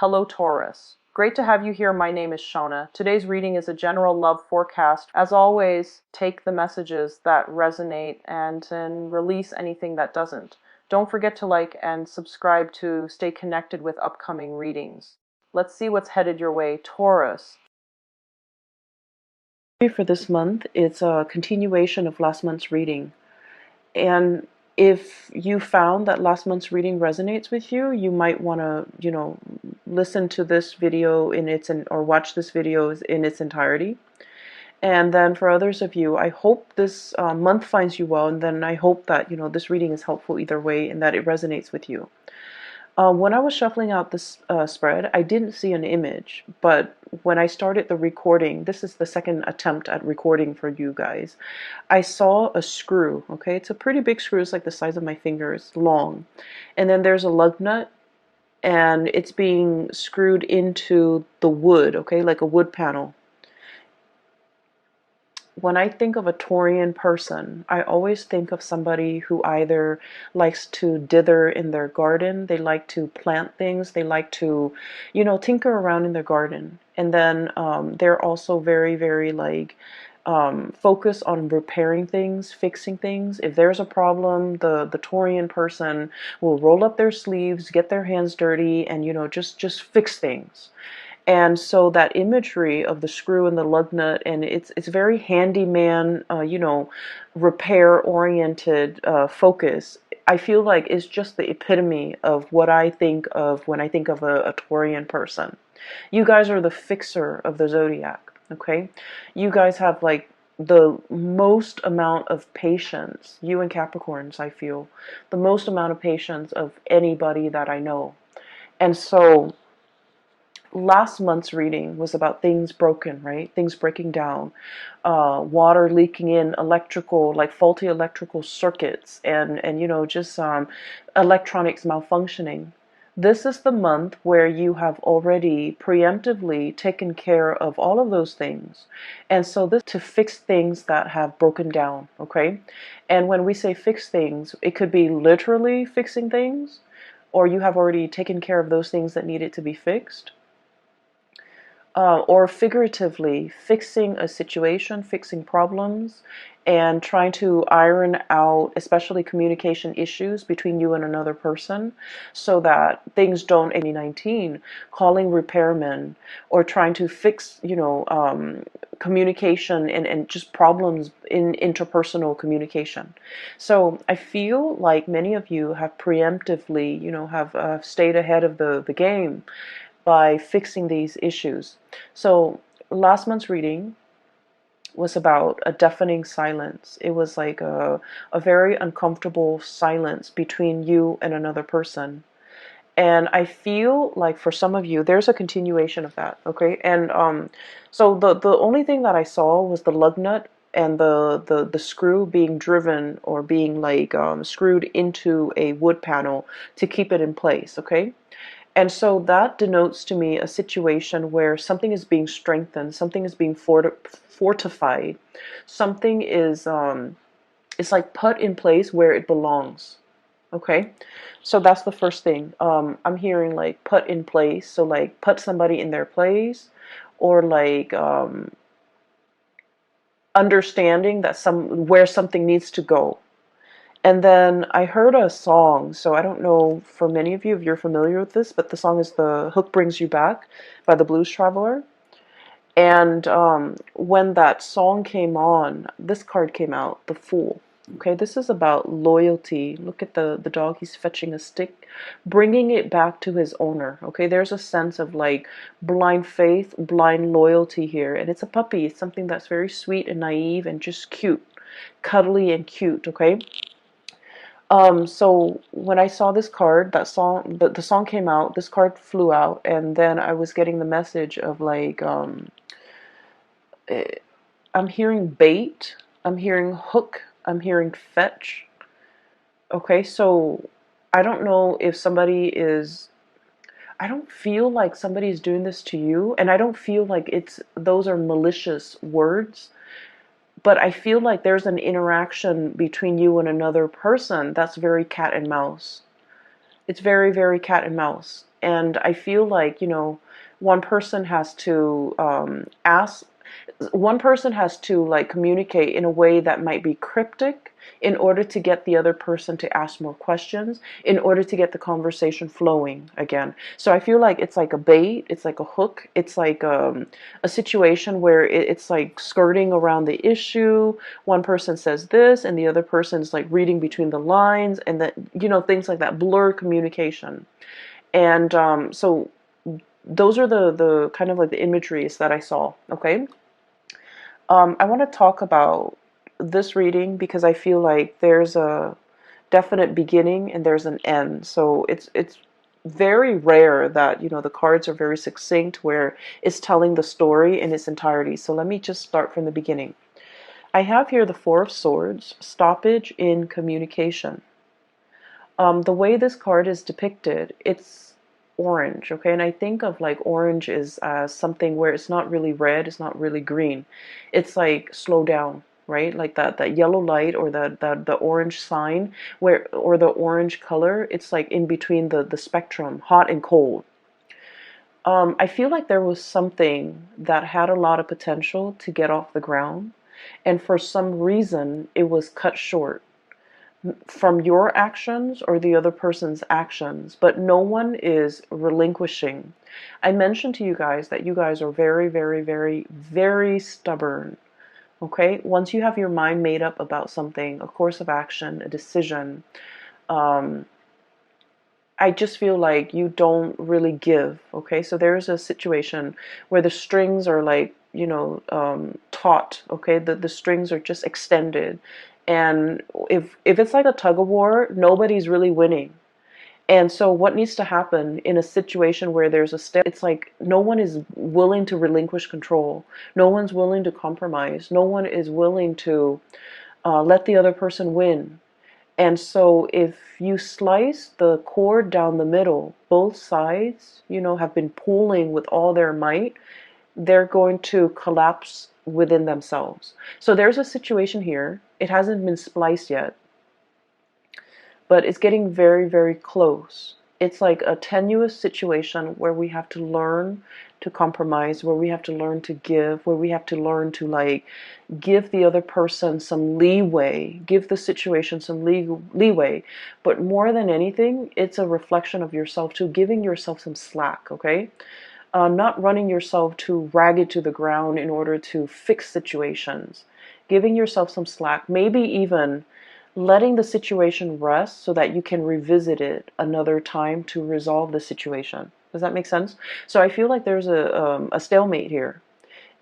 Hello, Taurus. Great to have you here. My name is Shona. Today's reading is a general love forecast. As always, take the messages that resonate and then release anything that doesn't. Don't forget to like and subscribe to stay connected with upcoming readings. Let's see what's headed your way, Taurus. For this month, it's a continuation of last month's reading. And if you found that last month's reading resonates with you, you might want to, listen to this video or watch this video in its entirety. And then for others of you, I hope this month finds you well, and then I hope that, this reading is helpful either way and that it resonates with you. When I was shuffling out this spread, I didn't see an image, but when I started the recording, this is the second attempt at recording for you guys, I saw a screw, okay? It's a pretty big screw, it's like the size of my fingers, long. And then there's a lug nut, and it's being screwed into the wood, okay? Like a wood panel. When I think of a Taurian person, I always think of somebody who either likes to dither in their garden, they like to plant things, they like to, tinker around in their garden. And then they're also very, very focus on repairing things, fixing things. If there's a problem, the Taurian person will roll up their sleeves, get their hands dirty, and just fix things. And so that imagery of the screw and the lug nut, and it's very handyman, repair oriented focus. I feel like it's just the epitome of what I think of when I think of a Taurian person. You guys are the fixer of the zodiac, okay? You guys have like the most amount of patience, you and Capricorns, I feel, the most amount of patience of anybody that I know. And so last month's reading was about things broken, right? Things breaking down, water leaking in, faulty electrical circuits, and just electronics malfunctioning. This is the month where you have already preemptively taken care of all of those things. And so this to fix things that have broken down, okay? And when we say fix things, it could be literally fixing things, or you have already taken care of those things that needed to be fixed. Or figuratively fixing a situation, fixing problems, and trying to iron out especially communication issues between you and another person so that things don't 19 calling repairmen or trying to fix communication and just problems in interpersonal communication. So I feel like many of you have preemptively have stayed ahead of the game by fixing these issues. So last month's reading was about a deafening silence. It was like a very uncomfortable silence between you and another person. And I feel like for some of you, there's a continuation of that, okay? And so the only thing that I saw was the lug nut and the screw being driven or being screwed into a wood panel to keep it in place, okay? And so that denotes to me a situation where something is being strengthened, something is being fortified, something is it's like put in place where it belongs. Okay, so that's the first thing. I'm hearing like put in place, so like put somebody in their place, or understanding that where something needs to go. And then I heard a song, so I don't know for many of you if you're familiar with this, but the song is The Hook Brings You Back by the Blues Traveler. And when that song came on, this card came out, the Fool. Okay, this is about loyalty. Look at the dog, he's fetching a stick, bringing it back to his owner. Okay, there's a sense of like blind faith, blind loyalty here. And it's a puppy, it's something that's very sweet and naive and just cute, cuddly and cute, okay? So when I saw this card, that song, the song came out, this card flew out, and then I was getting the message of I'm hearing bait, I'm hearing hook, I'm hearing fetch. Okay, so I don't know if I don't feel like somebody's doing this to you, and I don't feel like those are malicious words. But I feel like there's an interaction between you and another person that's very cat and mouse. It's very, very cat and mouse. And I feel like, one person has to one person has to like communicate in a way that might be cryptic in order to get the other person to ask more questions, in order to get the conversation flowing again. So I feel like it's like a bait, it's like a hook, it's like a situation where it's like skirting around the issue. One person says this and the other person's like reading between the lines, and that, things like that, blur communication. And so those are the kind of like the imageries that I saw. Okay. I want to talk about this reading because I feel like there's a definite beginning and there's an end. So it's very rare that, the cards are very succinct where it's telling the story in its entirety. So let me just start from the beginning. I have here the Four of Swords, stoppage in communication. The way this card is depicted, it's orange, okay? And I think of like orange is something where it's not really red, it's not really green. It's like slow down, right? Like that yellow light, or the orange sign, or the orange color, it's like in between the spectrum, hot and cold. I feel like there was something that had a lot of potential to get off the ground, and for some reason it was cut short from your actions or the other person's actions, but no one is relinquishing. I mentioned to you guys that you guys are very, very, very, very stubborn. Okay? Once you have your mind made up about something, a course of action, a decision, um, I just feel like you don't really give. Okay? So there's a situation where the strings are like, taut. Okay? The strings are just extended. And if it's like a tug of war, nobody's really winning. And so what needs to happen in a situation where there's a step, it's like no one is willing to relinquish control. No one's willing to compromise. No one is willing to let the other person win. And so if you slice the cord down the middle, both sides, have been pulling with all their might, they're going to collapse within themselves. So there's a situation here. It hasn't been spliced yet, but it's getting very, very close. It's like a tenuous situation where we have to learn to compromise, where we have to learn to give, where we have to learn to like give the other person some leeway, give the situation some leeway. But more than anything, it's a reflection of yourself too, giving yourself some slack, okay? Not running yourself too ragged to the ground in order to fix situations. Giving yourself some slack, maybe even letting the situation rest so that you can revisit it another time to resolve the situation. Does that make sense? So I feel like there's a stalemate here.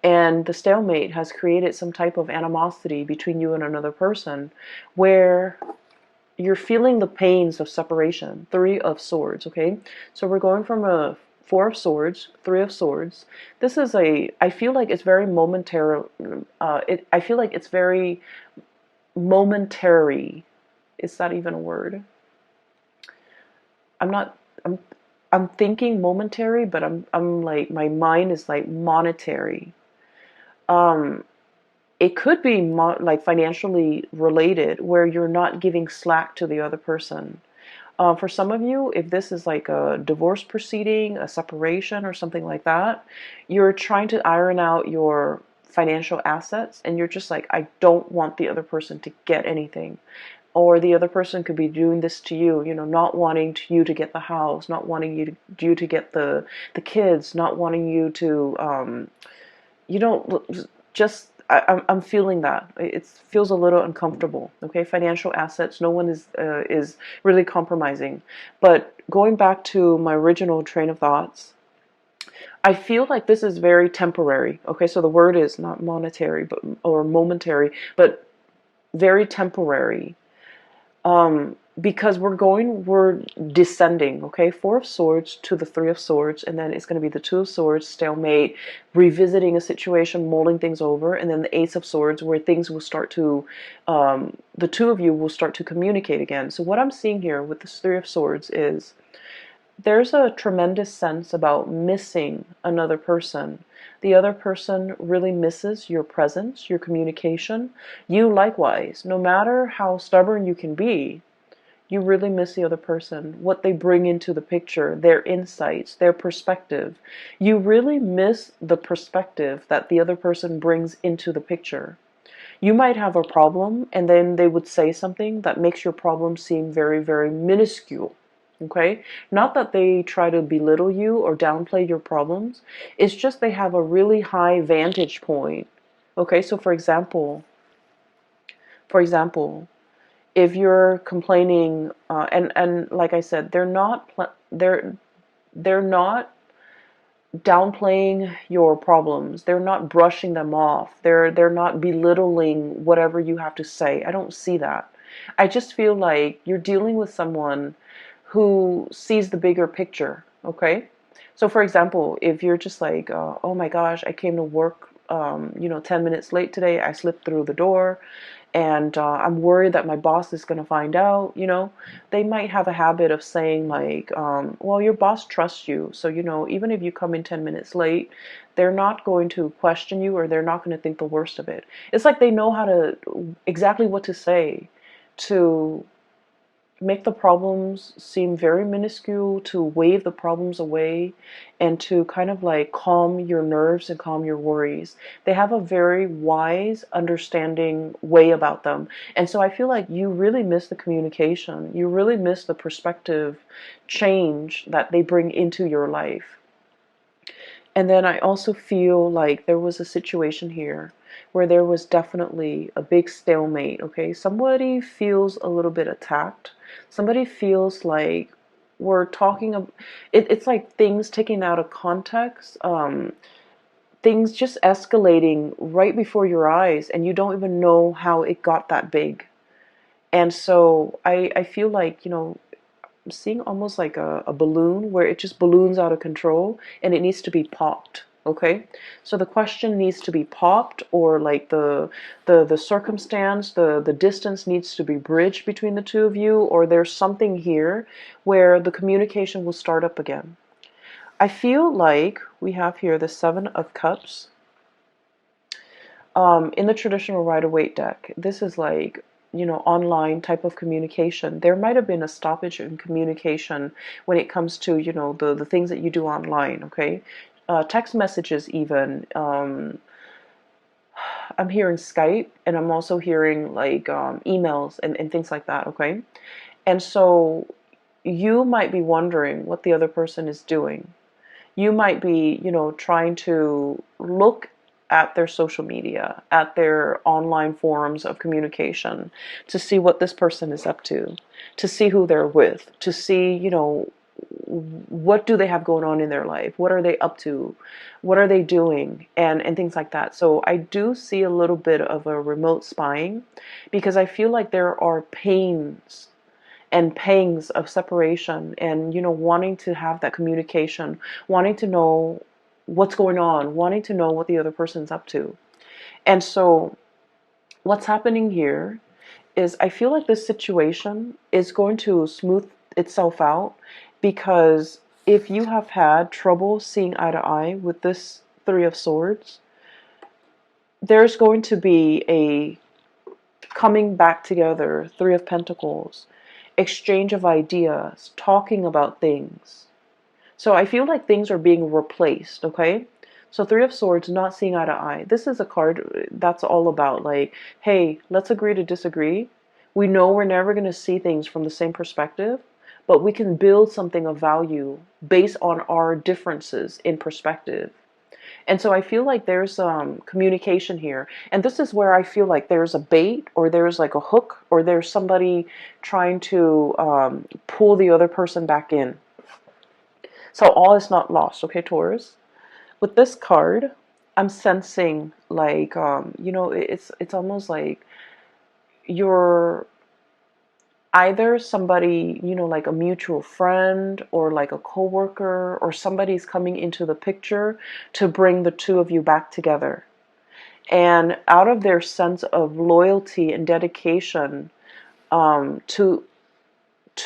And the stalemate has created some type of animosity between you and another person where you're feeling the pains of separation. Three of Swords, okay? So we're going from a Four of Swords, Three of Swords. This is I feel like it's very momentary. I feel like it's very momentary. Is that even a word? I'm not, I'm thinking momentary, but I'm like, my mind is like monetary. Um, it could be like financially related, where you're not giving slack to the other person. For some of you, if this is like a divorce proceeding, a separation, or something like that, you're trying to iron out your financial assets, and you're just like, I don't want the other person to get anything. Or the other person could be doing this to you, not wanting you to get the house, not wanting you to get the kids, not wanting you to, just I'm feeling that it feels a little uncomfortable. Okay, financial assets. No one is really compromising. But going back to my original train of thoughts, I feel like this is very temporary. Okay, so the word is not monetary, or momentary, but very temporary. Because we're descending, okay? Four of Swords to the Three of Swords, and then it's going to be the Two of Swords, stalemate, revisiting a situation, mulling things over, and then the Ace of Swords, where things will start to, the two of you will start to communicate again. So what I'm seeing here with this Three of Swords is there's a tremendous sense about missing another person. The other person really misses your presence, your communication. You likewise, no matter how stubborn you can be, You really miss the other person, what they bring into the picture, their insights, their perspective. You really miss the perspective that the other person brings into the picture. You might have a problem, and then they would say something that makes your problem seem very, very minuscule. Okay? Not that they try to belittle you or downplay your problems. It's just they have a really high vantage point. Okay, so for example, if you're complaining, and like I said, they're not downplaying your problems. They're not brushing them off. They're not belittling whatever you have to say. I don't see that. I just feel like you're dealing with someone who sees the bigger picture, okay? So for example, if you're just like, oh my gosh, I came to work 10 minutes late today. I slipped through the door, and I'm worried that my boss is going to find out, they might have a habit of saying like, well, your boss trusts you. So, even if you come in 10 minutes late, they're not going to question you, or they're not going to think the worst of it. It's like they know exactly what to say to make the problems seem very minuscule, to wave the problems away, and to kind of like calm your nerves and calm your worries. They have a very wise, understanding way about them. And so I feel like you really miss the communication. You really miss the perspective change that they bring into your life. And then I also feel like there was a situation here where there was definitely a big stalemate, okay? Somebody feels a little bit attacked. Somebody feels like we're talking about it's like things taken out of context, things just escalating right before your eyes, and you don't even know how it got that big. And so I feel like, I'm seeing almost like a balloon where it just balloons out of control and it needs to be popped. Okay, so the question needs to be popped, or like the circumstance, the distance needs to be bridged between the two of you, or there's something here where the communication will start up again. I feel like we have here the Seven of Cups. In the traditional Rider-Waite deck, this is like, online type of communication. There might have been a stoppage in communication when it comes to, the things that you do online, okay? Text messages even. I'm hearing Skype, and I'm also hearing like emails and things like that, okay? And so you might be wondering what the other person is doing. You might be, trying to look at their social media, at their online forums of communication, to see what this person is up to see who they're with, to see, what do they have going on in their life? What are they up to? What are they doing? And things like that. So I do see a little bit of a remote spying, because I feel like there are pains and pangs of separation, and wanting to have that communication, wanting to know what's going on, wanting to know what the other person's up to. And so what's happening here is I feel like this situation is going to smooth itself out, because if you have had trouble seeing eye to eye with this Three of Swords, there's going to be a coming back together, Three of Pentacles, exchange of ideas, talking about things. So I feel like things are being replaced, okay? So Three of Swords, not seeing eye to eye. This is a card that's all about like, hey, let's agree to disagree. We know we're never going to see things from the same perspective, but we can build something of value based on our differences in perspective. And so I feel like there's communication here. And this is where I feel like there's a bait, or there's like a hook, or there's somebody trying to pull the other person back in. So all is not lost, okay, Taurus? With this card, I'm sensing like, it's almost like you're either somebody, like a mutual friend, or like a coworker, or somebody's coming into the picture to bring the two of you back together. And out of their sense of loyalty and dedication to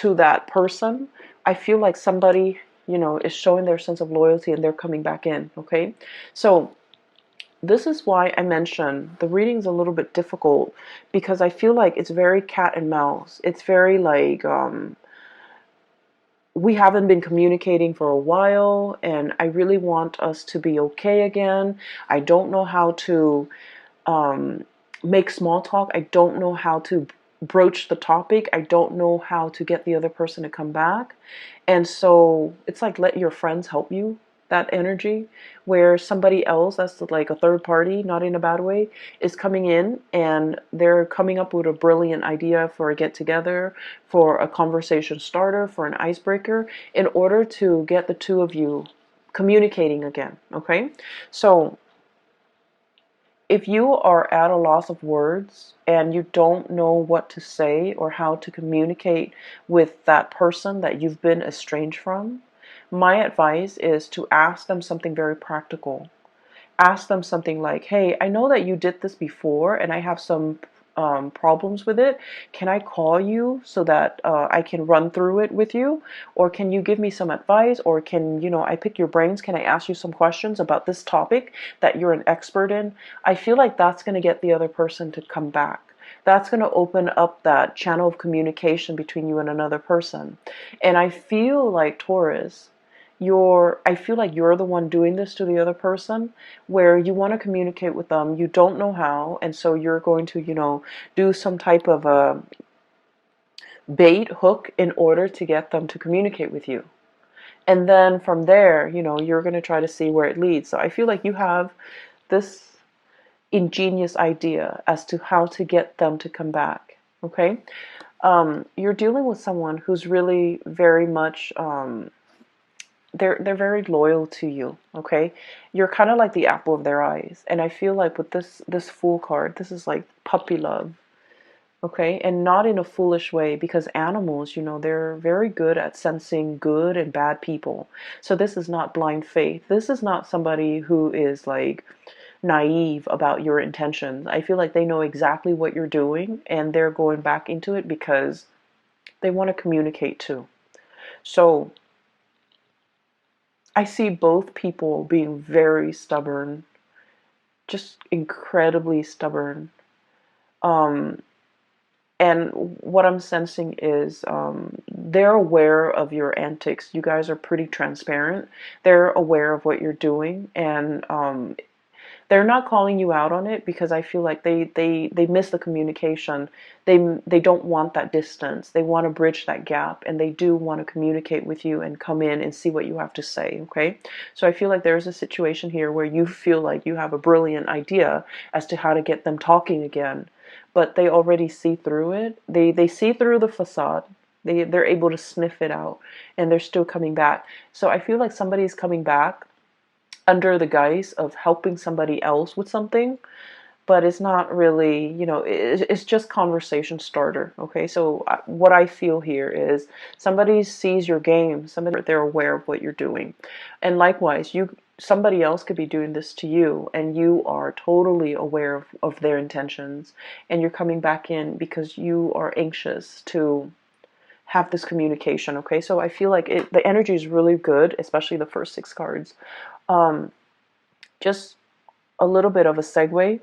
that person, I feel like somebody, is showing their sense of loyalty, and they're coming back in, okay? So This is why I mentioned the reading's a little bit difficult, because I feel like it's very cat and mouse. It's very like we haven't been communicating for a while, and I really want us to be okay again. I don't know how to um, make small talk. I don't know how to broach the topic. I don't know how to get the other person to come back. And so it's like, let your friends help you, that energy, where somebody else, that's like a third party, not in a bad way, is coming in and they're coming up with a brilliant idea for a get together, for a conversation starter, for an icebreaker, in order to get the two of you communicating again. Okay? So if you are at a loss of words and you don't know what to say or how to communicate with that person that you've been estranged from, my advice is to ask them something very practical. Ask them something like, hey, I know that you did this before and I have some problems with it. Can I call you so that I can run through it with you? Or can you give me some advice? Or can, I pick your brains? Can I ask you some questions about this topic that you're an expert in? I feel like that's going to get the other person to come back. That's going to open up that channel of communication between you and another person. And I feel like, Taurus, I feel like you're the one doing this to the other person, where you want to communicate with them, you don't know how, and so you're going to, do some type of a bait hook in order to get them to communicate with you. And then from there, you're going to try to see where it leads. So I feel like you have this ingenious idea as to how to get them to come back. Okay? You're dealing with someone who's really very much they're very loyal to you. Okay, you're kind of like the apple of their eyes, and I feel like with this Fool card, this is like puppy love. Okay, and not in a foolish way, because animals, they're very good at sensing good and bad people. So this is not blind faith. This is not somebody who is like naive about your intentions. I feel like they know exactly what you're doing and they're going back into it because they want to communicate too. So I see both people being very stubborn, just incredibly stubborn. Um, and what I'm sensing is they're aware of your antics. You guys are pretty transparent. They're aware of what you're doing, and they're not calling you out on it because I feel like they miss the communication. They don't want that distance. They want to bridge that gap, and they do want to communicate with you and come in and see what you have to say. Okay, so I feel like there's a situation here where you feel like you have a brilliant idea as to how to get them talking again, but they already see through it. They see through the facade. They're able to sniff it out, and they're still coming back. So I feel like somebody's coming back under the guise of helping somebody else with something, but it's not really, it's just conversation starter. Okay, so what I feel here is somebody sees your game, somebody, they're aware of what you're doing, and likewise, somebody else could be doing this to you, and you are totally aware of their intentions, and you're coming back in because you are anxious to have this communication. Okay, so I feel like the energy is really good, especially the first six cards. um, just a little bit of a segue.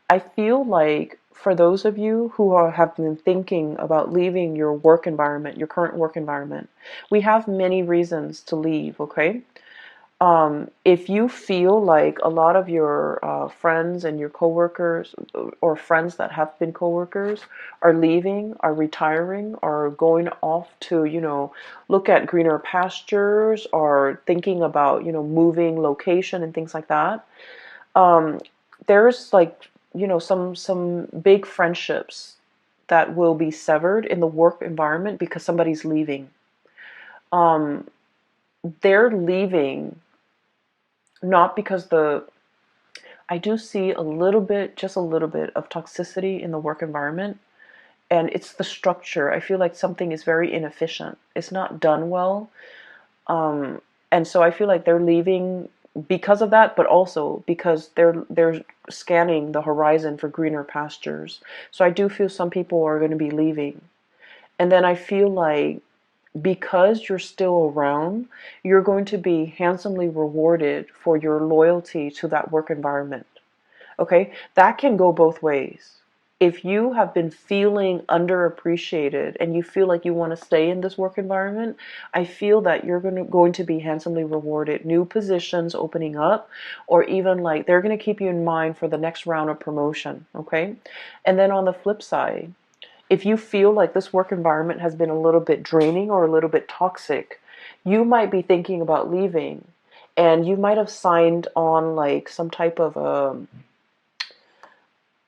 I feel like for those of you who have been thinking about leaving your work environment, your current work environment, we have many reasons to leave, okay? If you feel like a lot of your friends and your coworkers, or friends that have been coworkers, are leaving, are retiring, are going off to, look at greener pastures, or thinking about, moving location and things like that, um, there's like, some big friendships that will be severed in the work environment because somebody's leaving. Um, they're leaving not because I do see a little bit, just a little bit of toxicity in the work environment, and it's the structure. I feel like something is very inefficient. It's not done well. Um, and so I feel like they're leaving because of that, but also because they're scanning the horizon for greener pastures. So I do feel some people are going to be leaving. And then I feel like because you're still around, you're going to be handsomely rewarded for your loyalty to that work environment. Okay, that can go both ways. If you have been feeling underappreciated and you feel like you want to stay in this work environment, I feel that you're going to be handsomely rewarded. New positions opening up, or even like they're going to keep you in mind for the next round of promotion. Okay, and then on the flip side, if you feel like this work environment has been a little bit draining or a little bit toxic, you might be thinking about leaving, and you might have signed on like some type of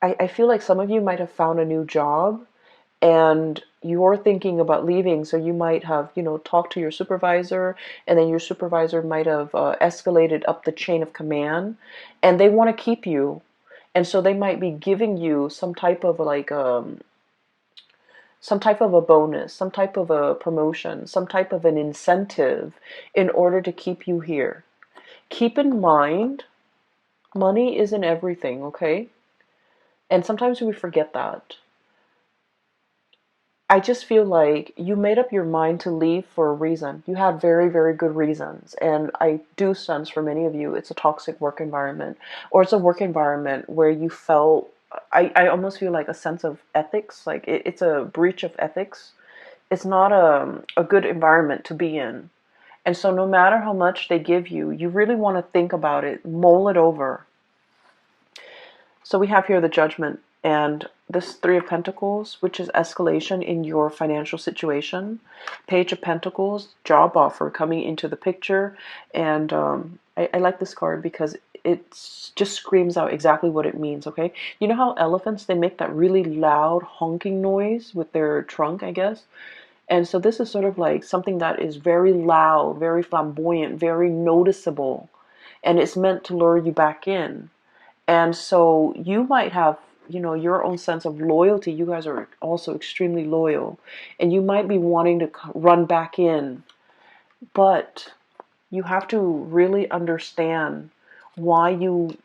I feel like some of you might have found a new job and you're thinking about leaving. So you might have, talked to your supervisor, and then your supervisor might have escalated up the chain of command, and they want to keep you. And so they might be giving you some type of a bonus, some type of a promotion, some type of an incentive in order to keep you here. Keep in mind, money isn't everything, okay? And sometimes we forget that. I just feel like you made up your mind to leave for a reason. You had very, very good reasons. And I do sense for many of you, it's a toxic work environment, or it's a work environment where you felt, I almost feel like a sense of ethics, like it's a breach of ethics. It's not a good environment to be in. And so no matter how much they give you, you really want to think about it, mull it over. So we have here the Judgment and this Three of Pentacles, which is escalation in your financial situation. Page of Pentacles, job offer coming into the picture. And I like this card because it just screams out exactly what it means, okay? You know how elephants, they make that really loud honking noise with their trunk, I guess? And so this is sort of like something that is very loud, very flamboyant, very noticeable. And it's meant to lure you back in. And so you might have, your own sense of loyalty. You guys are also extremely loyal. And you might be wanting to run back in. But you have to really understand why you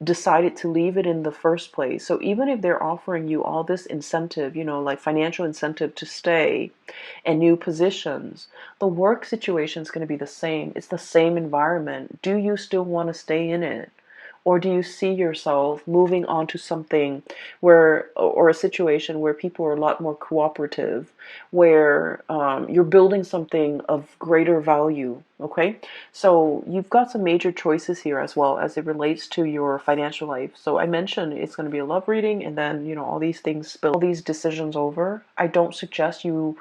decided to leave it in the first place. So even if they're offering you all this incentive, like financial incentive to stay and new positions, the work situation is going to be the same. It's the same environment. Do you still want to stay in it? Or do you see yourself moving on to something or a situation where people are a lot more cooperative, where you're building something of greater value, okay? So you've got some major choices here as well as it relates to your financial life. So I mentioned it's going to be a love reading, and then, all these things spill, all these decisions over. I don't suggest you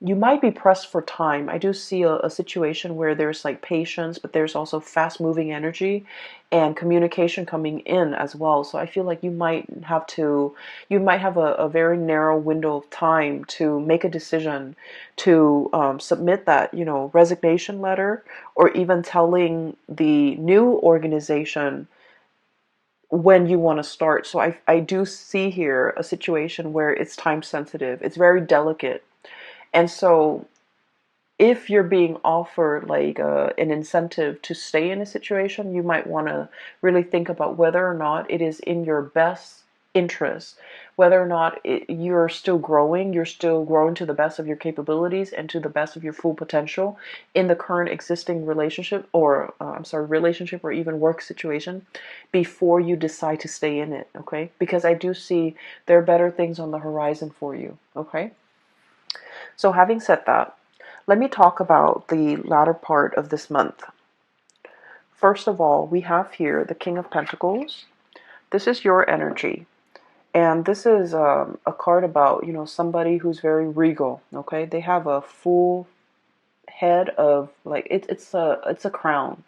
might be pressed for time. I do see a situation where there's like patience, but there's also fast moving energy and communication coming in as well. So I feel like you might have a very narrow window of time to make a decision to submit that, resignation letter, or even telling the new organization when you want to start. So I do see here a situation where it's time sensitive. It's very delicate. And so if you're being offered like an incentive to stay in a situation, you might want to really think about whether or not it is in your best interest, whether or not you're still growing to the best of your capabilities and to the best of your full potential in the current existing relationship, or relationship or even work situation, before you decide to stay in it, okay? Because I do see there are better things on the horizon for you, okay? So having said that, let me talk about the latter part of this month. First of all, we have here the King of Pentacles. This is your energy. And this is a card about, somebody who's very regal, okay? They have a full head of, like, it's a crown.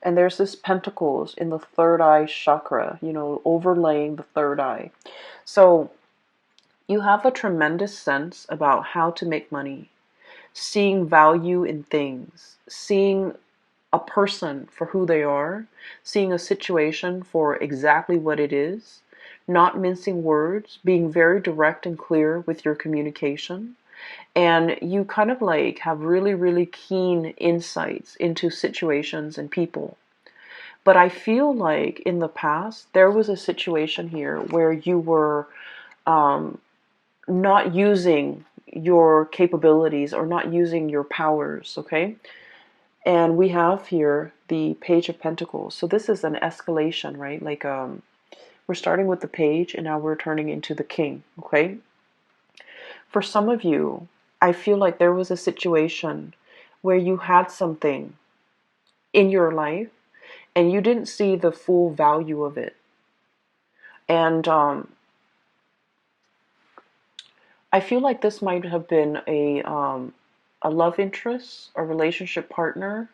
And there's this pentacles in the third eye chakra, overlaying the third eye. So you have a tremendous sense about how to make money, seeing value in things, seeing a person for who they are, seeing a situation for exactly what it is, not mincing words, being very direct and clear with your communication. And you kind of like have really, really keen insights into situations and people. But I feel like in the past, there was a situation here where you were not using your capabilities or not using your powers, okay? And we have here the Page of Pentacles. So this is an escalation, right? Like we're starting with the Page and now we're turning into the King, okay? For some of you, I feel like there was a situation where you had something in your life and you didn't see the full value of it. And I feel like this might have been a love interest, a relationship partner,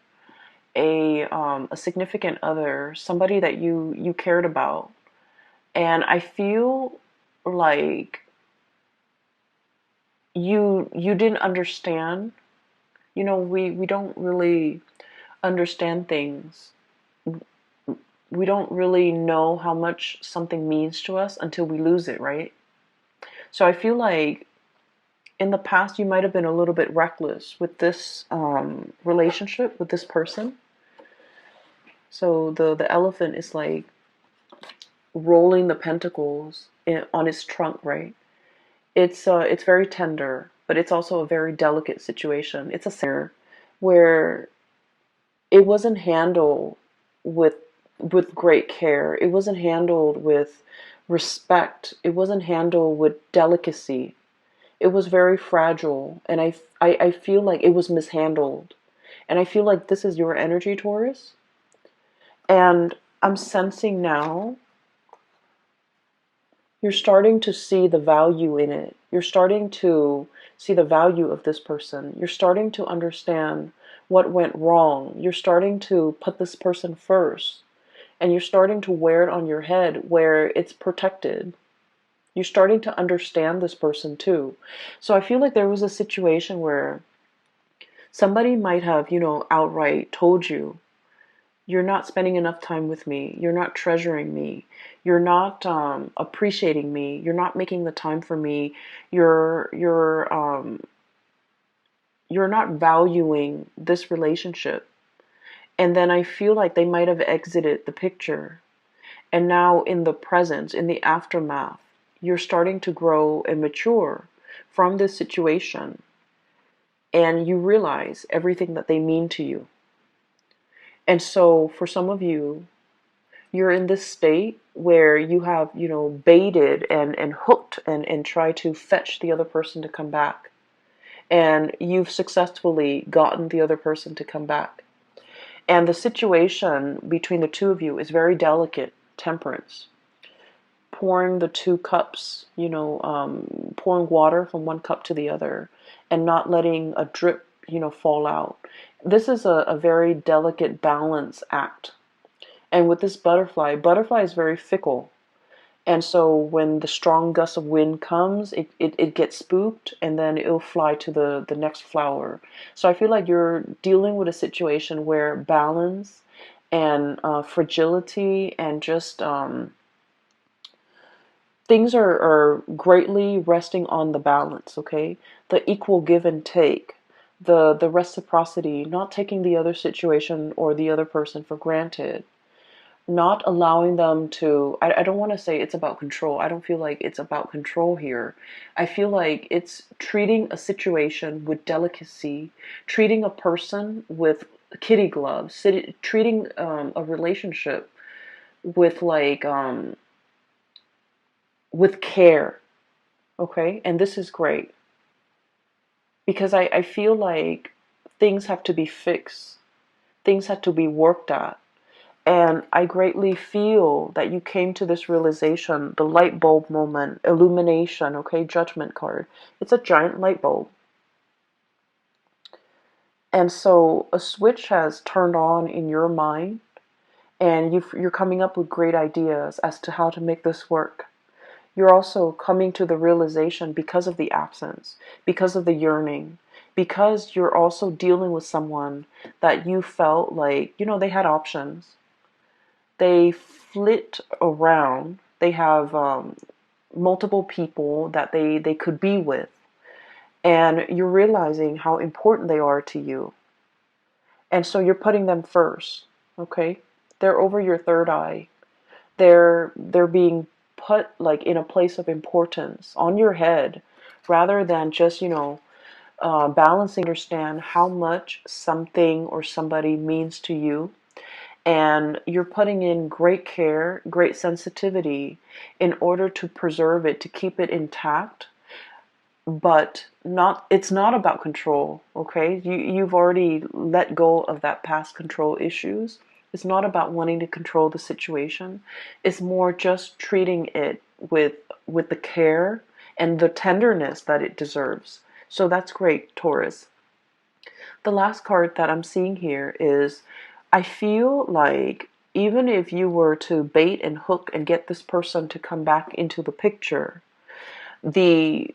a significant other, somebody that you cared about. And I feel like you didn't understand. You know, we don't really understand things. We don't really know how much something means to us until we lose it, right? So I feel like in the past you might have been a little bit reckless with this relationship with this person. So the elephant is like rolling the pentacles on its trunk, right? It's very tender, but it's also a very delicate situation. It's a center where it wasn't handled with great care. It wasn't handled with respect. It wasn't handled with delicacy. It was very fragile, and I feel like it was mishandled. And I feel like this is your energy, Taurus. And I'm sensing now you're starting to see the value in it. You're starting to see the value of this person. You're starting to understand what went wrong. You're starting to put this person first. And you're starting to wear it on your head where it's protected. You're starting to understand this person too. So I feel like there was a situation where somebody might have, outright told you, you're not spending enough time with me. You're not treasuring me. You're not appreciating me. You're not making the time for me. You're not valuing this relationship. And then I feel like they might have exited the picture. And now in the present, in the aftermath, you're starting to grow and mature from this situation. And you realize everything that they mean to you. And so for some of you, you're in this state where you have, baited and hooked and tried to fetch the other person to come back. And you've successfully gotten the other person to come back. And the situation between the two of you is very delicate, temperance. Pouring the two cups, pouring water from one cup to the other and not letting a drip, fall out. This is a very delicate balance act. And with this butterfly is very fickle. And so when the strong gust of wind comes, it gets spooked and then it'll fly to the next flower. So I feel like you're dealing with a situation where balance and fragility and just things are greatly resting on the balance, okay? The equal give and take, the reciprocity, not taking the other situation or the other person for granted, not allowing them to, I don't want to say it's about control. I don't feel like it's about control here. I feel like it's treating a situation with delicacy, treating a person with kitty gloves, treating a relationship with with care. Okay, and this is great because I feel like things have to be fixed, things have to be worked at. And I greatly feel that you came to this realization, the light bulb moment, illumination, okay, judgment card. It's a giant light bulb. And so a switch has turned on in your mind, and you're coming up with great ideas as to how to make this work. You're also coming to the realization because of the absence, because of the yearning, because you're also dealing with someone that you felt like, they had options. They flit around. They have multiple people that they could be with. And you're realizing how important they are to you. And so you're putting them first, okay? They're over your third eye. They're being put like in a place of importance on your head rather than just, balancing, understand how much something or somebody means to you, and you're putting in great care, great sensitivity in order to preserve it, to keep it intact. But not, it's not about control. Okay, you've already let go of that past control issues. It's not about wanting to control the situation. It's more just treating it with the care and the tenderness that it deserves. So that's great, Taurus. The last card that I'm seeing here is, I feel like even if you were to bait and hook and get this person to come back into the picture, the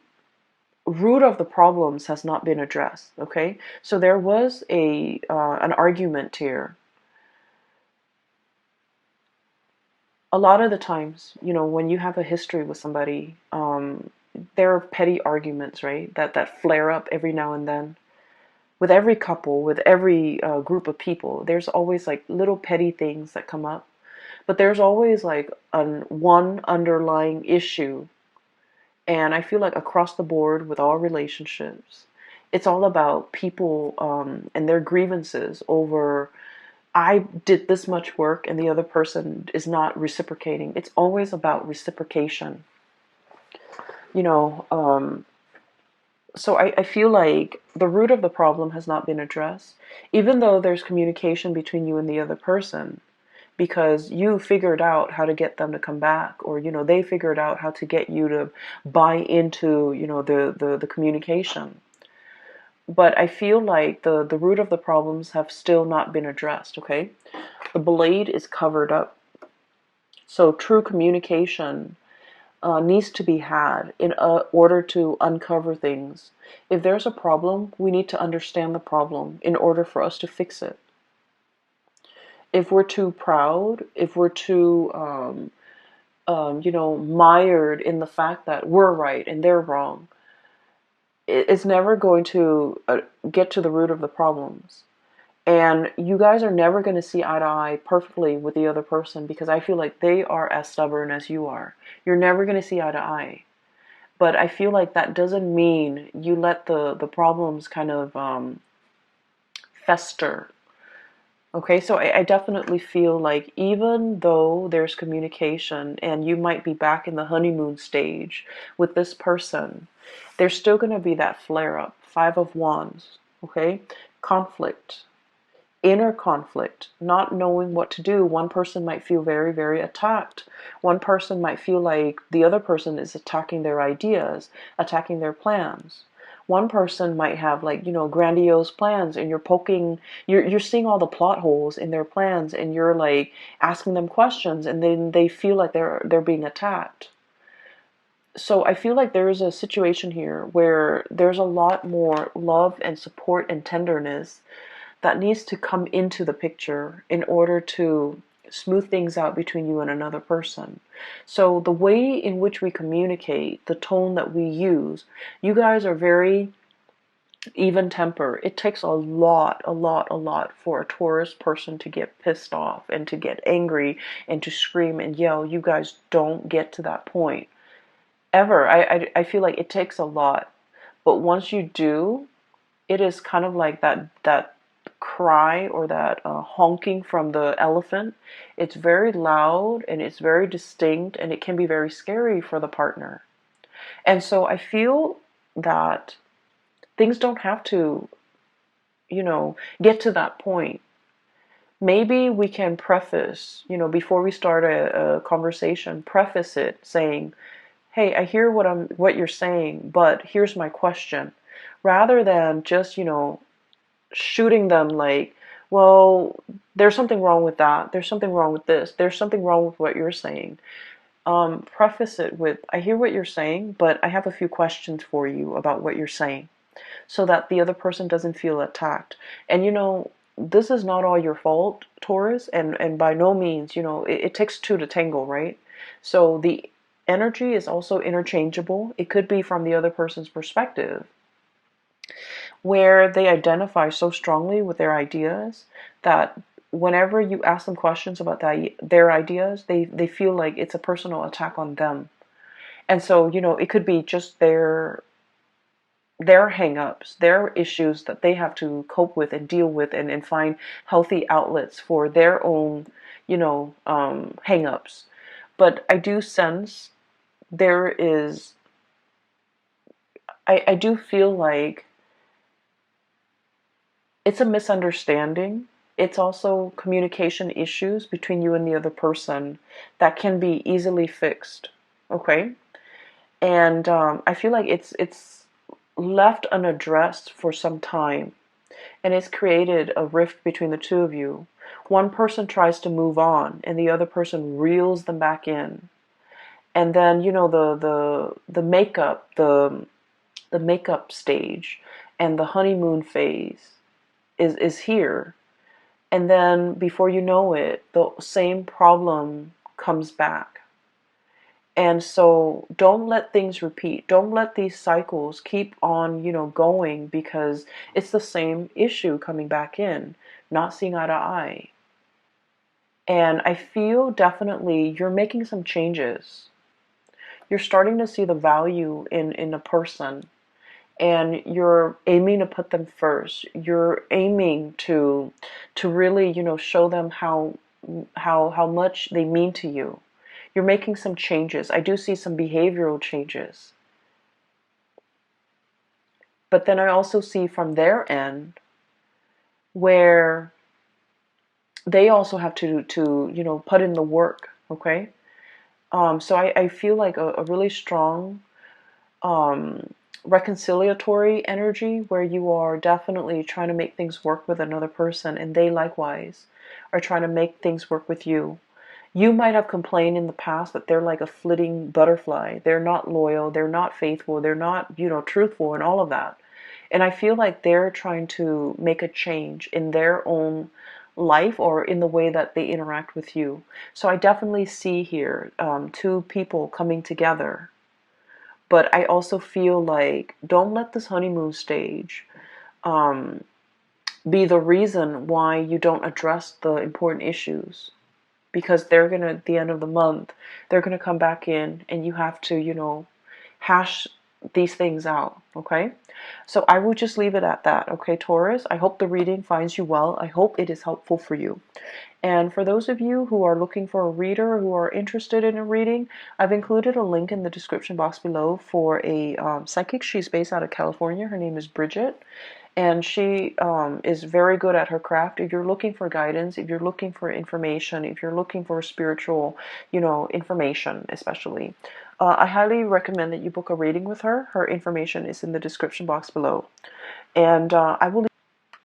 root of the problems has not been addressed. Okay, so there was a an argument here. A lot of the times, when you have a history with somebody, there are petty arguments, right, that flare up every now and then. With every couple, with every group of people, there's always like little petty things that come up, but there's always like one underlying issue. And I feel like across the board with all relationships, it's all about people and their grievances over, I did this much work and the other person is not reciprocating. It's always about reciprocation. You know, so I feel like the root of the problem has not been addressed, even though there's communication between you and the other person, because you figured out how to get them to come back, or they figured out how to get you to buy into the communication. But I feel like the root of the problems have still not been addressed. Okay, the blade is covered up, so true communication needs to be had in order to uncover things. If there's a problem, we need to understand the problem in order for us to fix it. If we're too proud, if we're too, mired in the fact that we're right and they're wrong, it's never going to get to the root of the problems. And you guys are never going to see eye to eye perfectly with the other person, because I feel like they are as stubborn as you are. You're never going to see eye to eye. But I feel like that doesn't mean you let the problems kind of fester. Okay, so I definitely feel like even though there's communication and you might be back in the honeymoon stage with this person, there's still going to be that flare up. Five of Wands, okay? Conflict, inner conflict, not knowing what to do. One person might feel very, very attacked. One person might feel like the other person is attacking their ideas, attacking their plans. One person might have like, grandiose plans, and you're seeing all the plot holes in their plans, and you're like asking them questions, and then they feel like they're being attacked. So I feel like there is a situation here where there's a lot more love and support and tenderness that needs to come into the picture in order to smooth things out between you and another person. So the way in which we communicate, the tone that we use, you guys are very even temper. It takes a lot, a lot, a lot for a Taurus person to get pissed off and to get angry and to scream and yell. You guys don't get to that point ever. I feel like it takes a lot. But once you do, it is kind of like that cry, or that honking from the elephant. It's very loud and it's very distinct, and it can be very scary for the partner. And so I feel that things don't have to, get to that point. Maybe we can preface, before we start a conversation, preface it saying, hey, I hear what you're saying, but here's my question. Rather than just, shooting them like, well, there's something wrong with that. There's something wrong with this. There's something wrong with what you're saying. Preface it with, I hear what you're saying, but I have a few questions for you about what you're saying, so that the other person doesn't feel attacked. And this is not all your fault, Taurus, and by no means, it takes two to tangle, right? So the energy is also interchangeable. It could be from the other person's perspective, where they identify so strongly with their ideas that whenever you ask them questions about their ideas, they feel like it's a personal attack on them. And so, it could be just their their hang-ups, their issues that they have to cope with and deal with, and find healthy outlets for their own, hang-ups. But I do sense there is, I do feel like it's a misunderstanding. It's also communication issues between you and the other person that can be easily fixed. Okay? And I feel like it's left unaddressed for some time, and it's created a rift between the two of you. One person tries to move on, and the other person reels them back in. And then the makeup, the makeup stage, and the honeymoon phase is here. And then before you know it, the same problem comes back. And so don't let things repeat. Don't let these cycles keep on, going, because it's the same issue coming back in, not seeing eye to eye. And I feel definitely you're making some changes. You're starting to see the value in a person, and you're aiming to put them first. You're aiming to really, show them how much they mean to you. You're making some changes. I do see some behavioral changes. But then I also see from their end where they also have to put in the work, okay? So I feel like a really strong reconciliatory energy where you are definitely trying to make things work with another person, and they likewise are trying to make things work with you. You might have complained in the past that they're like a flitting butterfly. They're not loyal, they're not faithful, they're not, truthful, and all of that. And I feel like they're trying to make a change in their own life or in the way that they interact with you. So I definitely see here two people coming together. But I also feel like don't let this honeymoon stage um, be the reason why you don't address the important issues. Because they're going to, at the end of the month, they're going to come back in, and you have to, hash these things out, okay? So I will just leave it at that, okay, Taurus? I hope the reading finds you well. I hope it is helpful for you. And for those of you who are looking for a reader, who are interested in a reading, I've included a link in the description box below for a psychic. She's based out of California. Her name is Bridget. And she is very good at her craft. If you're looking for guidance, if you're looking for information, if you're looking for spiritual, information especially, I highly recommend that you book a reading with her. Her information is in the description box below. And I will